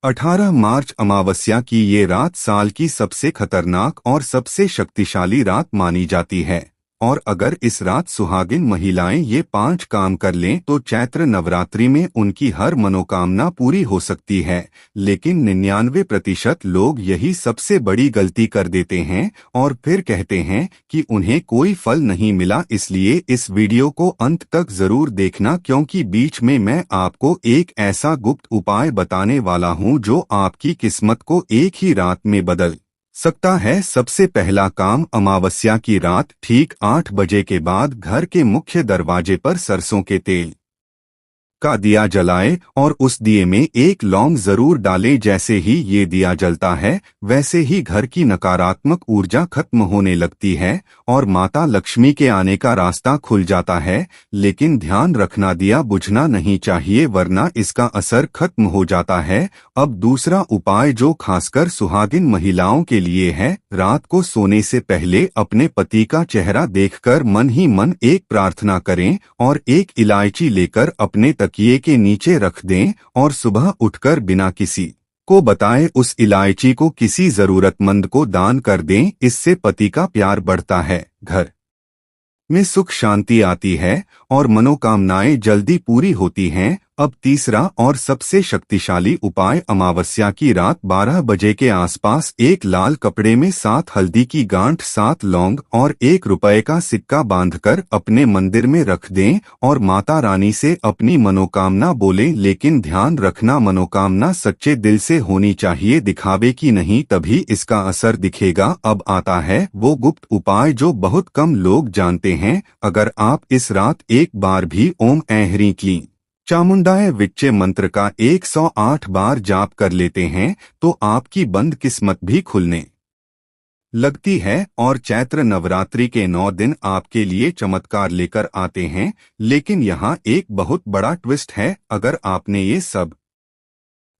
18 मार्च अमावस्या की ये रात साल की सबसे खतरनाक और सबसे शक्तिशाली रात मानी जाती है। और अगर इस रात सुहागिन महिलाएं ये 5 काम कर लें तो चैत्र नवरात्रि में उनकी हर मनोकामना पूरी हो सकती है। लेकिन 99% लोग यही सबसे बड़ी गलती कर देते हैं और फिर कहते हैं कि उन्हें कोई फल नहीं मिला। इसलिए इस वीडियो को अंत तक जरूर देखना, क्योंकि बीच में मैं आपको एक ऐसा गुप्त उपाय बताने वाला हूं जो आपकी किस्मत को एक ही रात में बदल सकता है। सबसे पहला काम, अमावस्या की रात ठीक 8 बजे के बाद घर के मुख्य दरवाजे पर सरसों के तेल का दिया जलाए और उस दिए में एक लौंग जरूर डालें। जैसे ही ये दिया जलता है वैसे ही घर की नकारात्मक ऊर्जा खत्म होने लगती है और माता लक्ष्मी के आने का रास्ता खुल जाता है। लेकिन ध्यान रखना, दिया बुझना नहीं चाहिए वरना इसका असर खत्म हो जाता है। अब दूसरा उपाय जो खासकर सुहागिन महिलाओं के लिए है, रात को सोने से पहले अपने पति का चेहरा देखकर मन ही मन एक प्रार्थना करें और एक इलायची लेकर अपने तकिए के नीचे रख दें और सुबह उठकर बिना किसी को बताए उस इलायची को किसी जरूरतमंद को दान कर दें। इससे पति का प्यार बढ़ता है, घर में सुख शांति आती है और मनोकामनाएं जल्दी पूरी होती हैं। अब तीसरा और सबसे शक्तिशाली उपाय, अमावस्या की रात 12 बजे के आसपास एक लाल कपड़े में 7 हल्दी की गांठ, 7 लौंग और 1 रुपए का सिक्का बांधकर अपने मंदिर में रख दें और माता रानी से अपनी मनोकामना बोलें। लेकिन ध्यान रखना, मनोकामना सच्चे दिल से होनी चाहिए, दिखावे की नहीं, तभी इसका असर दिखेगा। अब आता है वो गुप्त उपाय जो बहुत कम लोग जानते हैं। अगर आप इस रात एक बार भी ओम ऐं ह्रीं क्लीं चामुंडाय विच्चे मंत्र का 108 बार जाप कर लेते हैं तो आपकी बंद किस्मत भी खुलने लगती है। और चैत्र नवरात्रि के 9 दिन आपके लिए चमत्कार लेकर आते हैं। लेकिन यहाँ एक बहुत बड़ा ट्विस्ट है, अगर आपने ये सब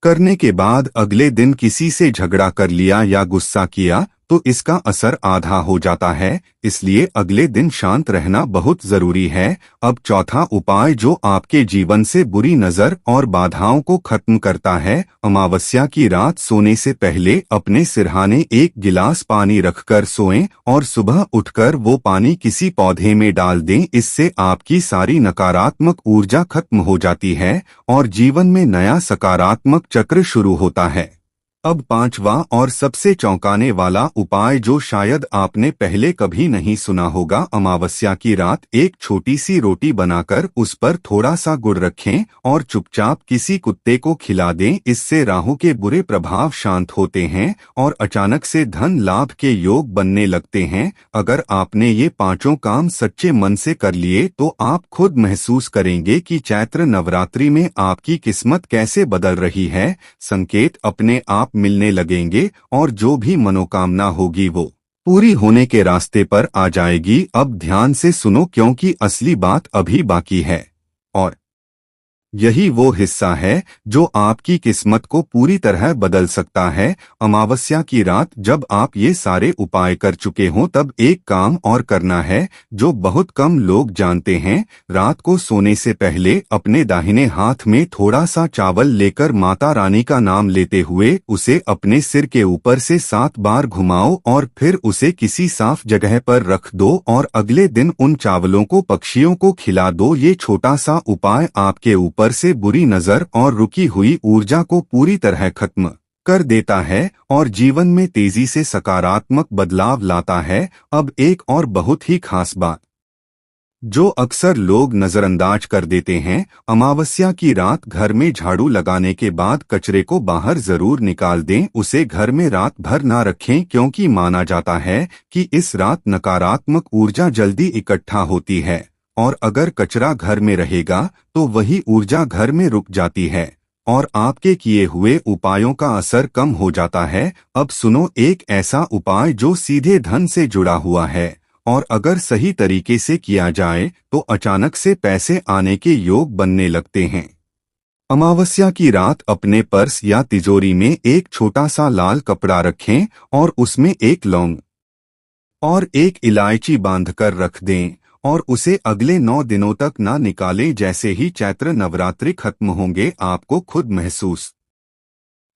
करने के बाद अगले दिन किसी से झगड़ा कर लिया या गुस्सा किया तो इसका असर आधा हो जाता है। इसलिए अगले दिन शांत रहना बहुत जरूरी है। अब चौथा उपाय जो आपके जीवन से बुरी नजर और बाधाओं को खत्म करता है, अमावस्या की रात सोने से पहले अपने सिरहाने एक गिलास पानी रखकर सोएं और सुबह उठकर वो पानी किसी पौधे में डाल दें। इससे आपकी सारी नकारात्मक ऊर्जा खत्म हो जाती है और जीवन में नया सकारात्मक चक्र शुरू होता है। अब पांचवा और सबसे चौंकाने वाला उपाय जो शायद आपने पहले कभी नहीं सुना होगा, अमावस्या की रात एक छोटी सी रोटी बनाकर उस पर थोड़ा सा गुड़ रखें और चुपचाप किसी कुत्ते को खिला दें। इससे राहु के बुरे प्रभाव शांत होते हैं और अचानक से धन लाभ के योग बनने लगते हैं। अगर आपने ये पांचों काम सच्चे मन से कर लिए तो आप खुद महसूस करेंगे कि चैत्र नवरात्रि में आपकी किस्मत कैसे बदल रही है। संकेत अपने आप मिलने लगेंगे और जो भी मनोकामना होगी वो पूरी होने के रास्ते पर आ जाएगी। अब ध्यान से सुनो, क्योंकि असली बात अभी बाकी है और यही वो हिस्सा है जो आपकी किस्मत को पूरी तरह बदल सकता है। अमावस्या की रात जब आप ये सारे उपाय कर चुके हों तब एक काम और करना है जो बहुत कम लोग जानते हैं। रात को सोने से पहले अपने दाहिने हाथ में थोड़ा सा चावल लेकर माता रानी का नाम लेते हुए उसे अपने सिर के ऊपर से 7 बार घुमाओ और फिर उसे किसी साफ जगह पर रख दो और अगले दिन उन चावलों को पक्षियों को खिला दो। ये छोटा सा उपाय आपके ऊपर से बुरी नजर और रुकी हुई ऊर्जा को पूरी तरह खत्म कर देता है और जीवन में तेजी से सकारात्मक बदलाव लाता है। अब एक और बहुत ही खास बात जो अक्सर लोग नजरअंदाज कर देते हैं, अमावस्या की रात घर में झाड़ू लगाने के बाद कचरे को बाहर जरूर निकाल दें। उसे घर में रात भर ना रखें, क्योंकि माना जाता है कि इस रात नकारात्मक ऊर्जा जल्दी इकट्ठा होती है और अगर कचरा घर में रहेगा तो वही ऊर्जा घर में रुक जाती है और आपके किए हुए उपायों का असर कम हो जाता है। अब सुनो एक ऐसा उपाय जो सीधे धन से जुड़ा हुआ है और अगर सही तरीके से किया जाए तो अचानक से पैसे आने के योग बनने लगते हैं। अमावस्या की रात अपने पर्स या तिजोरी में एक छोटा सा लाल कपड़ा रखें और उसमें एक लौंग और एक इलायची बांधकर रख दें और उसे अगले 9 दिनों तक ना निकालें। जैसे ही चैत्र नवरात्रि खत्म होंगे आपको खुद महसूस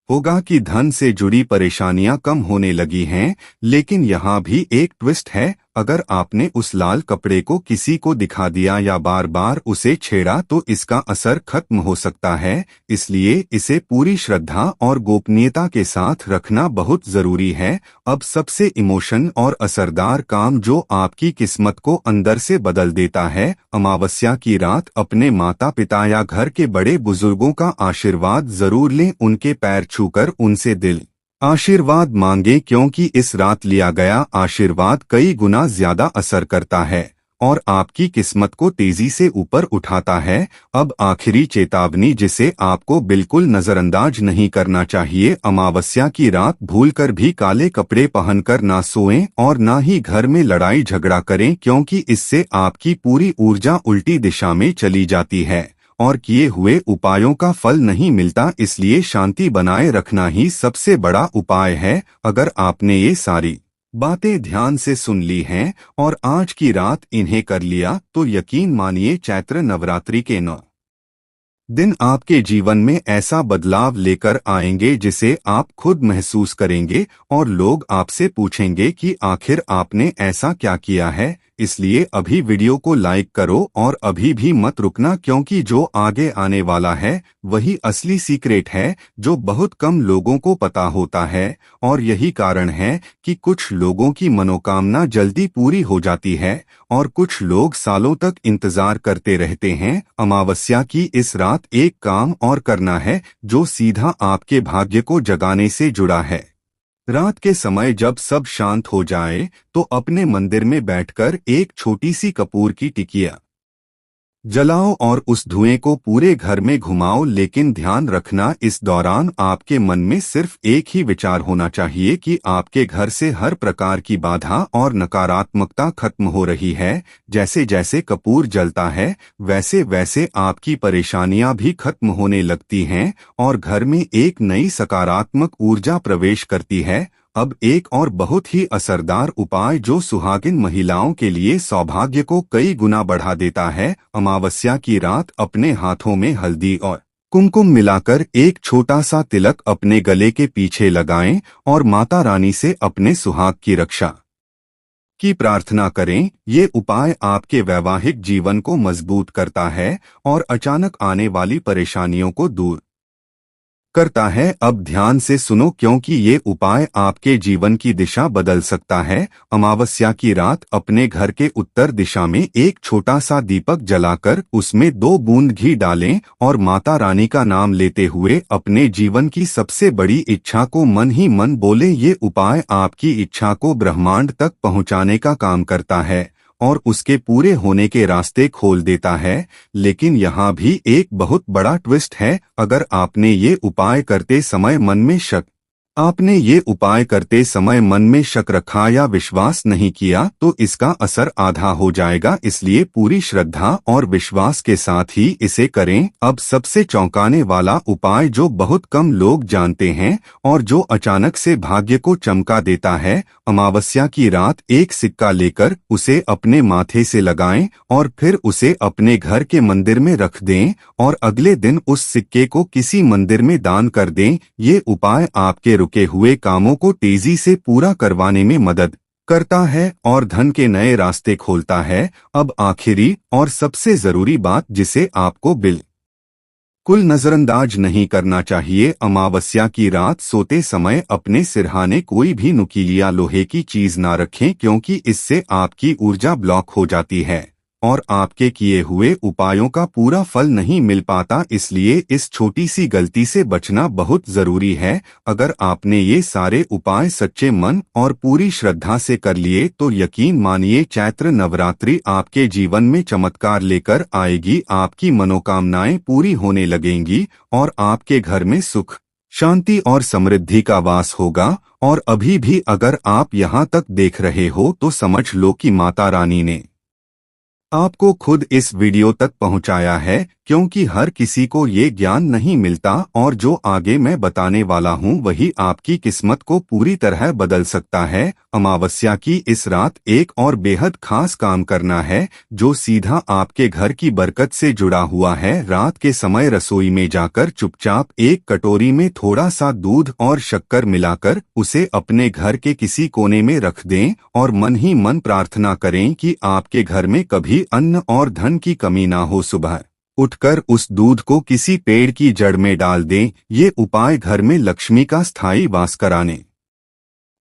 होगा कि धन से जुड़ी परेशानियां कम होने लगी हैं, लेकिन यहाँ भी एक ट्विस्ट है। अगर आपने उस लाल कपड़े को किसी को दिखा दिया या बार बार उसे छेड़ा तो इसका असर खत्म हो सकता है। इसलिए इसे पूरी श्रद्धा और गोपनीयता के साथ रखना बहुत जरूरी है। अब सबसे इमोशन और असरदार काम जो आपकी किस्मत को अंदर से बदल देता है। अमावस्या की रात अपने माता पिता या घर के बड़े बुजुर्गों का आशीर्वाद जरूर लें। उनके पैर छूकर उनसे दिल आशीर्वाद मांगे, क्योंकि इस रात लिया गया आशीर्वाद कई गुना ज्यादा असर करता है और आपकी किस्मत को तेजी से ऊपर उठाता है। अब आखिरी चेतावनी जिसे आपको बिल्कुल नजरअंदाज नहीं करना चाहिए। अमावस्या की रात भूलकर भी काले कपड़े पहनकर ना सोएं और ना ही घर में लड़ाई झगड़ा करें, क्योंकि इससे आपकी पूरी ऊर्जा उल्टी दिशा में चली जाती है और किए हुए उपायों का फल नहीं मिलता। इसलिए शांति बनाए रखना ही सबसे बड़ा उपाय है। अगर आपने ये सारी बातें ध्यान से सुन ली हैं और आज की रात इन्हें कर लिया तो यकीन मानिए चैत्र नवरात्रि के 9 दिन आपके जीवन में ऐसा बदलाव लेकर आएंगे जिसे आप खुद महसूस करेंगे और लोग आपसे पूछेंगे कि आखिर आपने ऐसा क्या किया है। इसलिए अभी वीडियो को लाइक करो और अभी भी मत रुकना, क्योंकि जो आगे आने वाला है वही असली सीक्रेट है जो बहुत कम लोगों को पता होता है। और यही कारण है कि कुछ लोगों की मनोकामना जल्दी पूरी हो जाती है और कुछ लोग सालों तक इंतजार करते रहते हैं। अमावस्या की इस रात एक काम और करना है जो सीधा आपके भाग्य को जगाने से जुड़ा है। रात के समय जब सब शांत हो जाए तो अपने मंदिर में बैठकर एक छोटी सी कपूर की टिकिया जलाओ और उस धुएं को पूरे घर में घुमाओ। लेकिन ध्यान रखना, इस दौरान आपके मन में सिर्फ एक ही विचार होना चाहिए कि आपके घर से हर प्रकार की बाधा और नकारात्मकता खत्म हो रही है। जैसे जैसे कपूर जलता है वैसे वैसे आपकी परेशानियां भी खत्म होने लगती हैं और घर में एक नई सकारात्मक ऊर्जा प्रवेश करती है। अब एक और बहुत ही असरदार उपाय जो सुहागिन महिलाओं के लिए सौभाग्य को कई गुना बढ़ा देता है। अमावस्या की रात अपने हाथों में हल्दी और कुमकुम मिलाकर एक छोटा सा तिलक अपने गले के पीछे लगाएं और माता रानी से अपने सुहाग की रक्षा की प्रार्थना करें। ये उपाय आपके वैवाहिक जीवन को मजबूत करता है और अचानक आने वाली परेशानियों को दूर करता है। अब ध्यान से सुनो, क्योंकि ये उपाय आपके जीवन की दिशा बदल सकता है। अमावस्या की रात अपने घर के उत्तर दिशा में एक छोटा सा दीपक जलाकर उसमें 2 बूंद घी डालें और माता रानी का नाम लेते हुए अपने जीवन की सबसे बड़ी इच्छा को मन ही मन बोले। ये उपाय आपकी इच्छा को ब्रह्मांड तक पहुंचाने का काम करता है और उसके पूरे होने के रास्ते खोल देता है। लेकिन यहाँ भी एक बहुत बड़ा ट्विस्ट है। अगर आपने ये उपाय करते समय मन में शक रखा या विश्वास नहीं किया तो इसका असर आधा हो जाएगा। इसलिए पूरी श्रद्धा और विश्वास के साथ ही इसे करें। अब सबसे चौंकाने वाला उपाय जो बहुत कम लोग जानते हैं और जो अचानक से भाग्य को चमका देता है। अमावस्या की रात एक सिक्का लेकर उसे अपने माथे से लगाएं और फिर उसे अपने घर के मंदिर में रख दें और अगले दिन उस सिक्के को किसी मंदिर में दान कर दें। ये उपाय आपके रुके हुए कामों को तेजी से पूरा करवाने में मदद करता है और धन के नए रास्ते खोलता है। अब आखिरी और सबसे जरूरी बात जिसे आपको बिल्कुल नजरअंदाज नहीं करना चाहिए। अमावस्या की रात सोते समय अपने सिरहाने कोई भी नुकीली या लोहे की चीज ना रखें, क्योंकि इससे आपकी ऊर्जा ब्लॉक हो जाती है और आपके किए हुए उपायों का पूरा फल नहीं मिल पाता। इसलिए इस छोटी सी गलती से बचना बहुत जरूरी है। अगर आपने ये सारे उपाय सच्चे मन और पूरी श्रद्धा से कर लिए तो यकीन मानिए चैत्र नवरात्रि आपके जीवन में चमत्कार लेकर आएगी। आपकी मनोकामनाएं पूरी होने लगेंगी और आपके घर में सुख, शांति और समृद्धि का वास होगा। और अभी भी अगर आप यहाँ तक देख रहे हो तो समझ लो कि माता रानी ने आपको खुद इस वीडियो तक पहुंचाया है क्योंकि हर किसी को ये ज्ञान नहीं मिलता और जो आगे मैं बताने वाला हूं वही आपकी किस्मत को पूरी तरह बदल सकता है। अमावस्या की इस रात एक और बेहद खास काम करना है जो सीधा आपके घर की बरकत से जुड़ा हुआ है। रात के समय रसोई में जाकर चुपचाप एक कटोरी में थोड़ा सा दूध और शक्कर मिलाकर उसे अपने घर के किसी कोने में रख दें और मन ही मन प्रार्थना करें कि आपके घर में कभी अन्न और धन की कमी ना हो। सुबह उठकर उस दूध को किसी पेड़ की जड़ में डाल दें। ये उपाय घर में लक्ष्मी का स्थायी वास कराने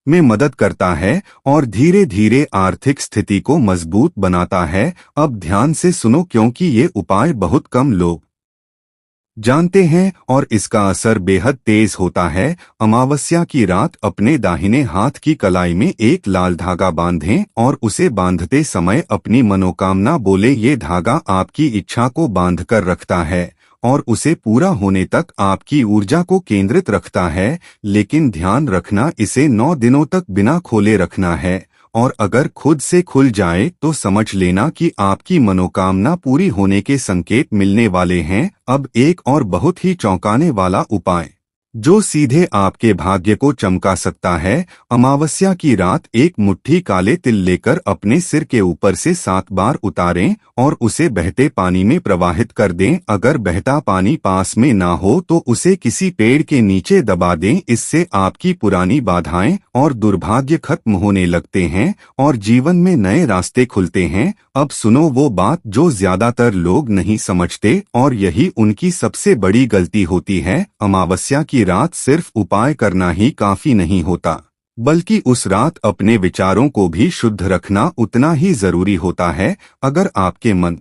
में मदद करता है और धीरे धीरे आर्थिक स्थिति को मजबूत बनाता है। अब ध्यान से सुनो क्योंकि ये उपाय बहुत कम लोग जानते हैं और इसका असर बेहद तेज होता है। अमावस्या की रात अपने दाहिने हाथ की कलाई में एक लाल धागा बांधें और उसे बांधते समय अपनी मनोकामना बोले। ये धागा आपकी इच्छा को बांधकर रखता है और उसे पूरा होने तक आपकी ऊर्जा को केंद्रित रखता है। लेकिन ध्यान रखना, इसे 9 दिनों तक बिना खोले रखना है और अगर खुद से खुल जाए तो समझ लेना कि आपकी मनोकामना पूरी होने के संकेत मिलने वाले हैं। अब एक और बहुत ही चौंकाने वाला उपाय जो सीधे आपके भाग्य को चमका सकता है। अमावस्या की रात एक मुट्ठी काले तिल लेकर अपने सिर के ऊपर से 7 बार उतारें और उसे बहते पानी में प्रवाहित कर दें। अगर बहता पानी पास में ना हो तो उसे किसी पेड़ के नीचे दबा दें। इससे आपकी पुरानी बाधाएं और दुर्भाग्य खत्म होने लगते हैं और जीवन में नए रास्ते खुलते हैं। अब सुनो वो बात जो ज्यादातर लोग नहीं समझते और यही उनकी सबसे बड़ी गलती होती है। अमावस्या की रात सिर्फ उपाय करना ही काफी नहीं होता, बल्कि उस रात अपने विचारों को भी शुद्ध रखना उतना ही जरूरी होता है। अगर आपके मन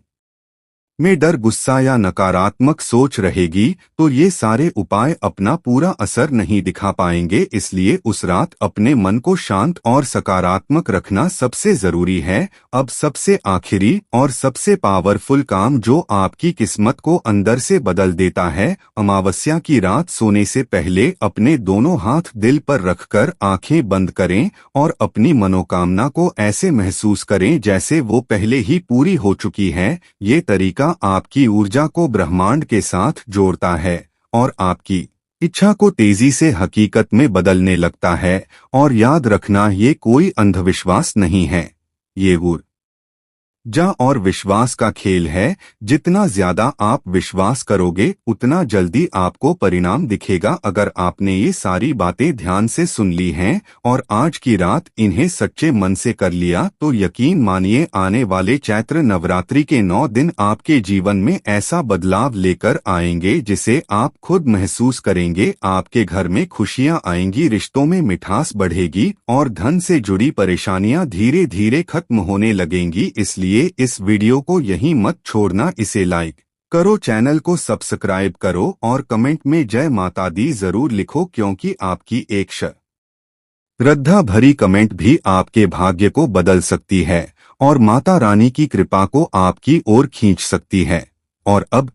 में डर, गुस्सा या नकारात्मक सोच रहेगी तो ये सारे उपाय अपना पूरा असर नहीं दिखा पाएंगे। इसलिए उस रात अपने मन को शांत और सकारात्मक रखना सबसे जरूरी है। अब सबसे आखिरी और सबसे पावरफुल काम जो आपकी किस्मत को अंदर से बदल देता है। अमावस्या की रात सोने से पहले अपने दोनों हाथ दिल पर रखकर आंखें बंद करें और अपनी मनोकामना को ऐसे महसूस करें जैसे वो पहले ही पूरी हो चुकी है। ये तरीका आपकी ऊर्जा को ब्रह्मांड के साथ जोड़ता है और आपकी इच्छा को तेजी से हकीकत में बदलने लगता है। और याद रखना, ये कोई अंधविश्वास नहीं है, ये ऊर्जा और विश्वास का खेल है। जितना ज्यादा आप विश्वास करोगे उतना जल्दी आपको परिणाम दिखेगा। अगर आपने ये सारी बातें ध्यान से सुन ली हैं और आज की रात इन्हें सच्चे मन से कर लिया तो यकीन मानिए आने वाले चैत्र नवरात्रि के 9 दिन आपके जीवन में ऐसा बदलाव लेकर आएंगे जिसे आप खुद महसूस करेंगे। आपके घर में खुशियां आएंगी, रिश्तों में मिठास बढ़ेगी और धन से जुड़ी परेशानियां धीरे धीरे खत्म होने लगेंगी। इसलिए इस वीडियो को यहीं मत छोड़ना, इसे लाइक करो, चैनल को सब्सक्राइब करो और कमेंट में जय माता दी जरूर लिखो क्योंकि आपकी एक श्रद्धा भरी कमेंट भी आपके भाग्य को बदल सकती है और माता रानी की कृपा को आपकी ओर खींच सकती है। और अब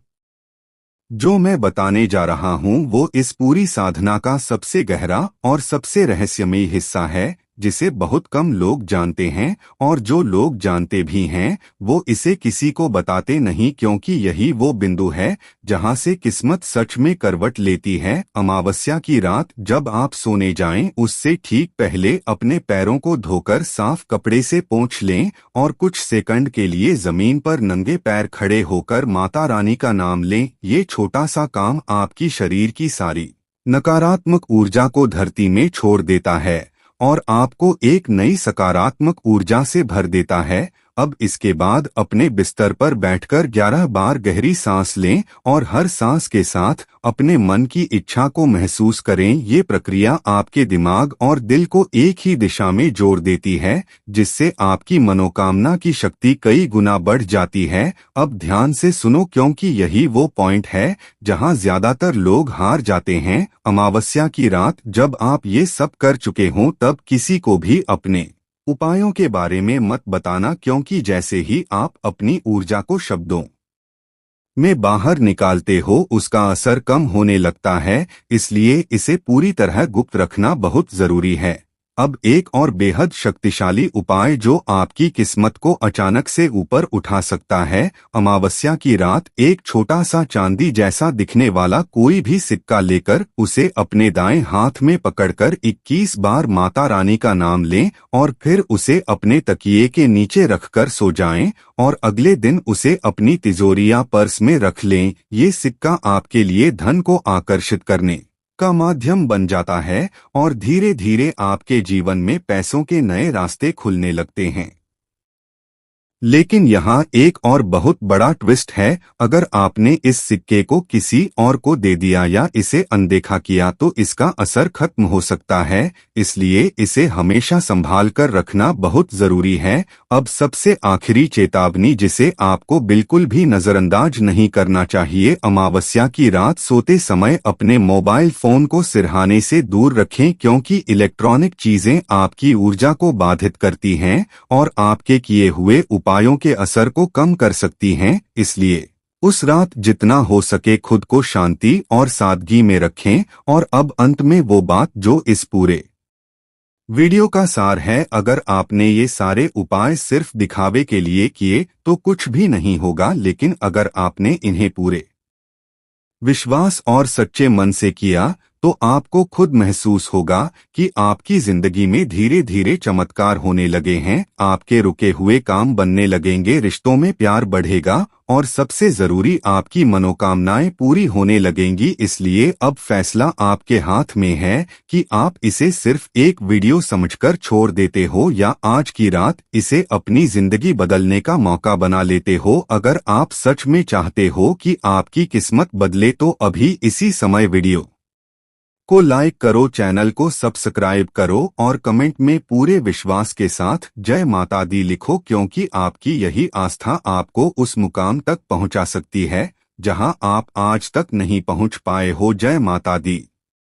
जो मैं बताने जा रहा हूं वो इस पूरी साधना का सबसे गहरा और सबसे रहस्यमयी हिस्सा है जिसे बहुत कम लोग जानते हैं और जो लोग जानते भी हैं वो इसे किसी को बताते नहीं क्योंकि यही वो बिंदु है जहां से किस्मत सच में करवट लेती है। अमावस्या की रात जब आप सोने जाएं उससे ठीक पहले अपने पैरों को धोकर साफ कपड़े से पोंछ लें और कुछ सेकंड के लिए जमीन पर नंगे पैर खड़े होकर माता रानी का नाम लें। ये छोटा सा काम आपकी शरीर की सारी नकारात्मक ऊर्जा को धरती में छोड़ देता है और आपको एक नई सकारात्मक ऊर्जा से भर देता है। अब इसके बाद अपने बिस्तर पर बैठकर 11 बार गहरी सांस लें और हर सांस के साथ अपने मन की इच्छा को महसूस करें। ये प्रक्रिया आपके दिमाग और दिल को एक ही दिशा में जोड़ देती है जिससे आपकी मनोकामना की शक्ति कई गुना बढ़ जाती है। अब ध्यान से सुनो क्योंकि यही वो पॉइंट है जहां ज्यादातर लोग हार जाते हैं। अमावस्या की रात जब आप ये सब कर चुके हों तब किसी को भी अपने उपायों के बारे में मत बताना क्योंकि जैसे ही आप अपनी ऊर्जा को शब्दों में बाहर निकालते हो उसका असर कम होने लगता है। इसलिए इसे पूरी तरह गुप्त रखना बहुत जरूरी है। अब एक और बेहद शक्तिशाली उपाय जो आपकी किस्मत को अचानक से ऊपर उठा सकता है। अमावस्या की रात एक छोटा सा चांदी जैसा दिखने वाला कोई भी सिक्का लेकर उसे अपने दाएं हाथ में पकड़कर 21 बार माता रानी का नाम लें और फिर उसे अपने तकिए के नीचे रखकर सो जाएं और अगले दिन उसे अपनी तिजोरी या पर्स में रख लें। ये सिक्का आपके लिए धन को आकर्षित करने का माध्यम बन जाता है और धीरे धीरे आपके जीवन में पैसों के नए रास्ते खुलने लगते हैं। लेकिन यहाँ एक और बहुत बड़ा ट्विस्ट है। अगर आपने इस सिक्के को किसी और को दे दिया या इसे अनदेखा किया तो इसका असर खत्म हो सकता है, इसलिए इसे हमेशा संभाल कर रखना बहुत जरूरी है। अब सबसे आखिरी चेतावनी जिसे आपको बिल्कुल भी नजरअंदाज नहीं करना चाहिए। अमावस्या की रात सोते समय अपने मोबाइल फोन को सिरहाने से दूर रखें, क्योंकि इलेक्ट्रॉनिक चीजें आपकी ऊर्जा को बाधित करती हैं और आपके किए हुए उपायों के असर को कम कर सकती हैं। इसलिए उस रात जितना हो सके खुद को शांति और सादगी में रखें। और अब अंत में वो बात जो इस पूरे वीडियो का सार है। अगर आपने ये सारे उपाय सिर्फ दिखावे के लिए किए तो कुछ भी नहीं होगा, लेकिन अगर आपने इन्हें पूरे विश्वास और सच्चे मन से किया तो आपको खुद महसूस होगा कि आपकी जिंदगी में धीरे धीरे चमत्कार होने लगे हैं। आपके रुके हुए काम बनने लगेंगे, रिश्तों में प्यार बढ़ेगा और सबसे जरूरी आपकी मनोकामनाएं पूरी होने लगेंगी। इसलिए अब फैसला आपके हाथ में है कि आप इसे सिर्फ एक वीडियो समझकर छोड़ देते हो या आज की रात इसे अपनी जिंदगी बदलने का मौका बना लेते हो। अगर आप सच में चाहते हो कि आपकी किस्मत बदले तो अभी इसी समय वीडियो को लाइक करो, चैनल को सब्सक्राइब करो और कमेंट में पूरे विश्वास के साथ जय माता दी लिखो, क्योंकि आपकी यही आस्था आपको उस मुकाम तक पहुंचा सकती है जहां आप आज तक नहीं पहुंच पाए हो। जय माता दी।